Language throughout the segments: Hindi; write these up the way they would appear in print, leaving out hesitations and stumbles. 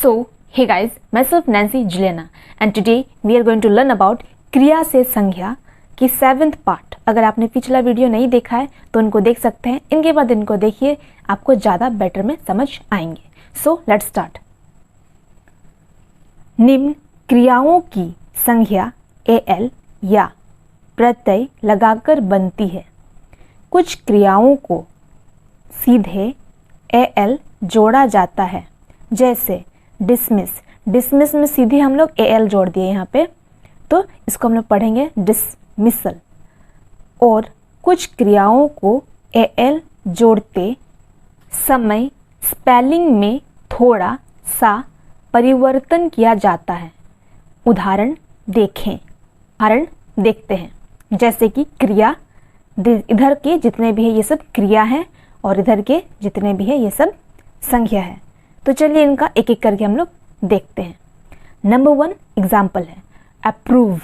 Hey guys, myself Nancy Juliana and today we are going to learn about क्रिया से संज्ञा की 7th पार्ट। अगर आपने पिछला वीडियो नहीं देखा है तो उनको देख सकते हैं, इनके बाद इनको देखिए, आपको ज़्यादा बेटर में समझ आएंगे। So let's start. निम्न क्रियाओं की संज्ञा एल या प्रत्यय लगाकर बनती है। कुछ क्रियाओं को सीधे एल जोड़ा जाता है, जैसे डिसमिस। डिसमिस में सीधे हम लोग एल जोड़ दिए यहाँ पे, तो इसको हम लोग पढ़ेंगे डिसमिसल। और कुछ क्रियाओं को एल जोड़ते समय स्पेलिंग में थोड़ा सा परिवर्तन किया जाता है। उदाहरण देखते हैं, जैसे कि क्रिया, इधर के जितने भी है ये सब क्रिया हैं और इधर के जितने भी है ये सब संज्ञा है। तो चलिए इनका एक एक करके हम लोग देखते हैं। नंबर 1 एग्जाम्पल है अप्रूव।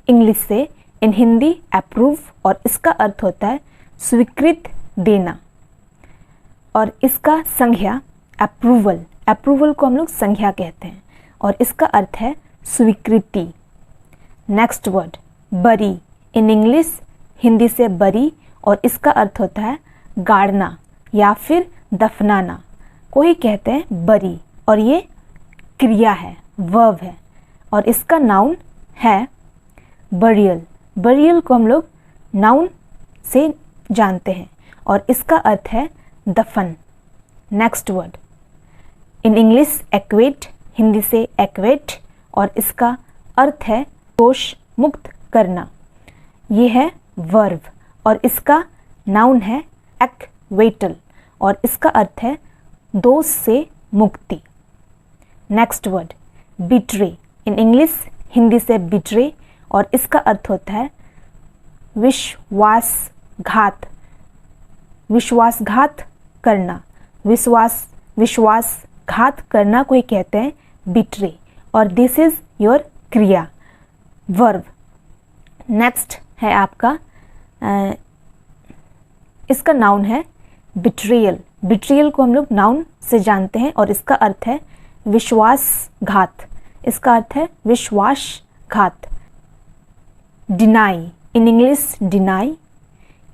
इंग्लिश से इन हिंदी अप्रूव, और इसका अर्थ होता है स्वीकृत देना, और इसका संज्ञा अप्रूवल। अप्रूवल को हम लोग संज्ञा कहते हैं और इसका अर्थ है स्वीकृति। नेक्स्ट वर्ड बरी। इन इंग्लिश हिंदी से बरी, और इसका अर्थ होता है गाड़ना या फिर दफनाना, को ही कहते हैं बरी, और ये क्रिया है, वर्ब है, और इसका नाउन है बरियल। बरियल को हम लोग नाउन से जानते हैं और इसका अर्थ है दफन। नेक्स्ट वर्ड इन इंग्लिश एक्वेट। हिंदी से एक्वेट, और इसका अर्थ है दोष मुक्त करना। ये है वर्ब और इसका नाउन है एक्वेटल, और इसका अर्थ है दोष से मुक्ति। Next word betray. इन इंग्लिश हिंदी से बिट्रे, और इसका अर्थ होता है विश्वासघात। विश्वासघात करना, विश्वासघात करना को ही कहते हैं बिट्रे, और दिस इज योर क्रिया, वर्ब। नेक्स्ट है आपका इसका नाउन है बिट्रियल। बिट्रियल को हम लोग नाउन से जानते हैं और इसका अर्थ है विश्वासघात। इसका अर्थ है विश्वासघात। Deny. In English deny,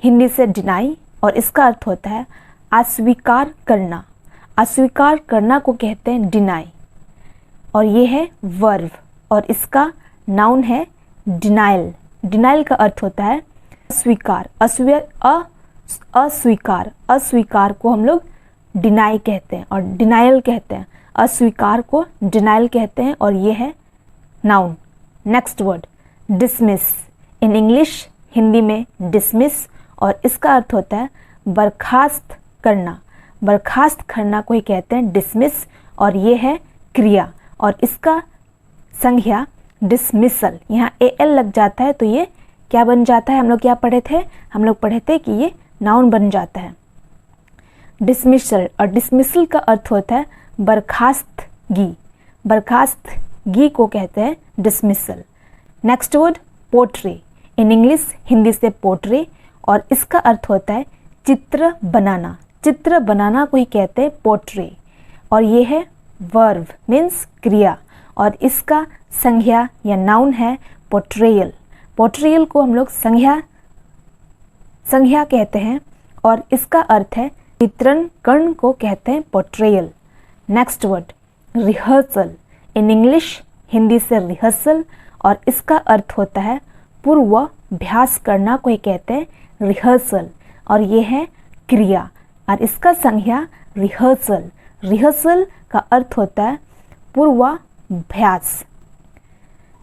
Hindi से डिनाई, और इसका अर्थ होता है अस्वीकार करना। अस्वीकार करना को कहते हैं डिनाई, और ये है वर्ब, और इसका नाउन है डिनाइल। डिनाइल का अर्थ होता है अस्वीकार। अस्वीकार, अस्वीकार को हम लोग डिनाई कहते हैं और डिनाइल कहते हैं। अस्वीकार को डिनाइल कहते हैं, और ये है नाउन। Next word dismiss. इन इंग्लिश हिंदी में डिसमिस, और इसका अर्थ होता है बर्खास्त करना। बर्खास्त करना को ही कहते हैं डिसमिस, और ये है क्रिया, और इसका संज्ञा डिसमिसल। यहाँ एल लग जाता है तो ये क्या बन जाता है? हम लोग क्या पढ़े थे? हम लोग पढ़े थे कि ये नाउन बन जाता है डिसमिसल, और डिसमिसल का अर्थ होता है बर्खास्तगी। बर्खास्तगी को कहते हैं डिसमिसल। Next word portray. इन इंग्लिश हिंदी से पोट्रे, और इसका अर्थ होता है चित्र बनाना। चित्र बनाना को ही कहते हैं पोट्रे, और ये है वर्ब मीन्स क्रिया, और इसका संज्ञा या नाउन है पोट्रेयल। पोट्रेयल को हम लोग संज्ञा कहते हैं, और इसका अर्थ है चित्रण कर्ण को कहते हैं portrayal. Next word rehearsal. In English Hindi से रिहर्सल, और इसका अर्थ होता है पूर्वाभ्यास करना को ही कहते हैं रिहर्सल, और ये है क्रिया, और इसका संज्ञा रिहर्सल। रिहर्सल का अर्थ होता है पूर्वाभ्यास।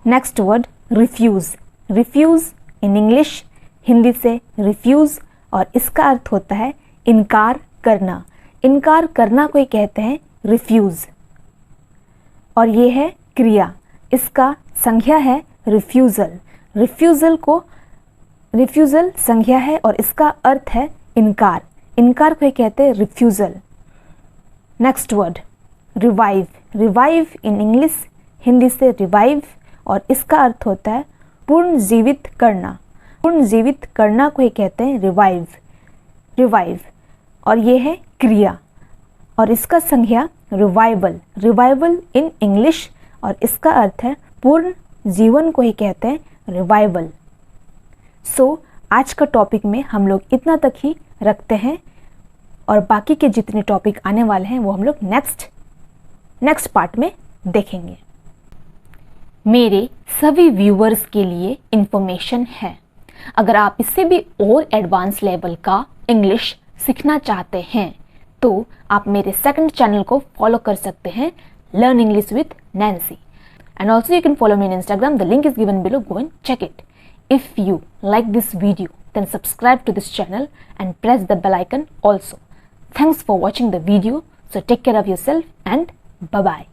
Next word refuse. Refuse in English Hindi से रिफ्यूज, और इसका अर्थ होता है इनकार करना। इनकार करना को ही कहते हैं रिफ्यूज, और ये है क्रिया। इसका संज्ञा है रिफ्यूजल। रिफ्यूजल संज्ञा है, और इसका अर्थ है इनकार। इनकार को ही कहते हैं refusal. Next word revive. Revive इन इंग्लिश हिंदी से रिवाइव, और इसका अर्थ होता है पुनर्जीवित करना। पुनर्जीवित करना को ही कहते हैं रिवाइव, और ये है क्रिया, और इसका संज्ञा रिवाइवल, रिवाइवल इन इंग्लिश, और इसका अर्थ है पूर्ण जीवन को ही कहते हैं रिवाइवल। सो आज का टॉपिक में हम लोग इतना तक ही रखते हैं, और बाकी के जितने टॉपिक आने वाले हैं वो हम लोग नेक्स्ट पार्ट में देखेंगे। मेरे सभी व्यूअर्स के लिए इंफॉर्मेशन है, अगर आप इससे भी और एडवांस लेवल का इंग्लिश सीखना चाहते हैं तो आप मेरे सेकंड चैनल को फॉलो कर सकते हैं, learn English with Nancy, and also you can follow me in Instagram, the link is given below, go and check it. If you like this video, then subscribe to this channel and press the bell icon also. Thanks for watching the video. So take care of yourself and bye-bye.